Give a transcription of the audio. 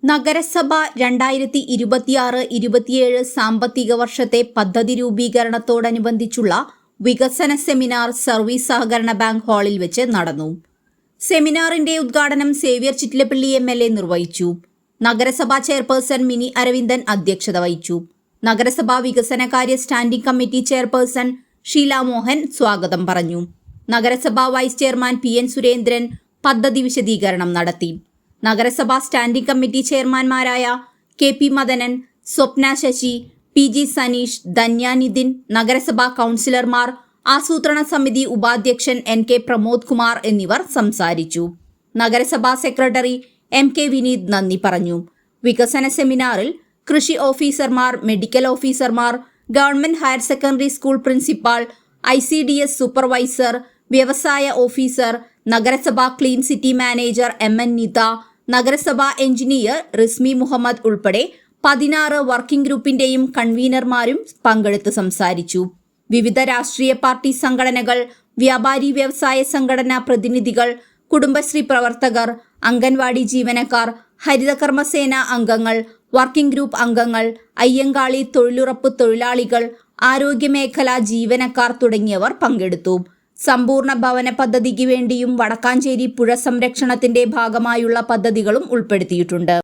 നഗരസഭ 2026-27 സാമ്പത്തിക വർഷത്തെ പദ്ധതി രൂപീകരണത്തോടനുബന്ധിച്ചുള്ള വികസന സെമിനാർ സർവീസ് സഹകരണ ബാങ്ക് ഹാളിൽ വെച്ച് നടന്നു. സെമിനാറിന്റെ ഉദ്ഘാടനം സേവ്യർ ചിറ്റിലപ്പള്ളി MLA നിർവഹിച്ചു. നഗരസഭാ ചെയർപേഴ്സൺ മിനി അരവിന്ദൻ അധ്യക്ഷത വഹിച്ചു. നഗരസഭാ വികസനകാര്യ standing committee chairperson Sheela Mohan സ്വാഗതം പറഞ്ഞു. നഗരസഭാ വൈസ് ചെയർമാൻ PN സുരേന്ദ്രൻ പദ്ധതി വിശദീകരണം നടത്തി. നഗരസഭാ സ്റ്റാൻഡിംഗ് കമ്മിറ്റി ചെയർമാൻമാരായ KP മദനൻ, സ്വപ്ന ശശി, PG സനീഷ്, ധന്യ നിതിൻ, നഗരസഭാ കൗൺസിലർമാർ, ആസൂത്രണ സമിതി ഉപാധ്യക്ഷൻ NK പ്രമോദ് കുമാർ എന്നിവർ സംസാരിച്ചു. നഗരസഭാ സെക്രട്ടറി MK വിനീത് നന്ദി പറഞ്ഞു. വികസന സെമിനാറിൽ കൃഷി ഓഫീസർമാർ, മെഡിക്കൽ ഓഫീസർമാർ, government higher secondary school principal, ICDS supervisor, വ്യവസായ ഓഫീസർ, നഗരസഭാ clean city manager MN Nita, നഗരസഭാ എഞ്ചിനീയർ റിസ്മി മുഹമ്മദ് ഉൾപ്പെടെ 16 വർക്കിംഗ് ഗ്രൂപ്പിന്റെയും കൺവീനർമാരും പങ്കെടുത്ത് സംസാരിച്ചു. വിവിധ രാഷ്ട്രീയ പാർട്ടി സംഘടനകൾ, വ്യാപാരി വ്യവസായ സംഘടനാ പ്രതിനിധികൾ, കുടുംബശ്രീ പ്രവർത്തകർ, അംഗൻവാടി ജീവനക്കാർ, ഹരിതകർമ്മസേന അംഗങ്ങൾ, വർക്കിംഗ് ഗ്രൂപ്പ് അംഗങ്ങൾ, അയ്യങ്കാളി തൊഴിലുറപ്പ് തൊഴിലാളികൾ, ആരോഗ്യമേഖലാ ജീവനക്കാർ തുടങ്ങിയവർ പങ്കെടുത്തു. സമ്പൂർണ്ണ ഭവന പദ്ധതിക്ക് വേണ്ടിയും വടക്കാഞ്ചേരി പുഴ സംരക്ഷണത്തിന്റെ ഭാഗമായുള്ള പദ്ധതികളും ഉൾപ്പെടുത്തിയിട്ടുണ്ട്.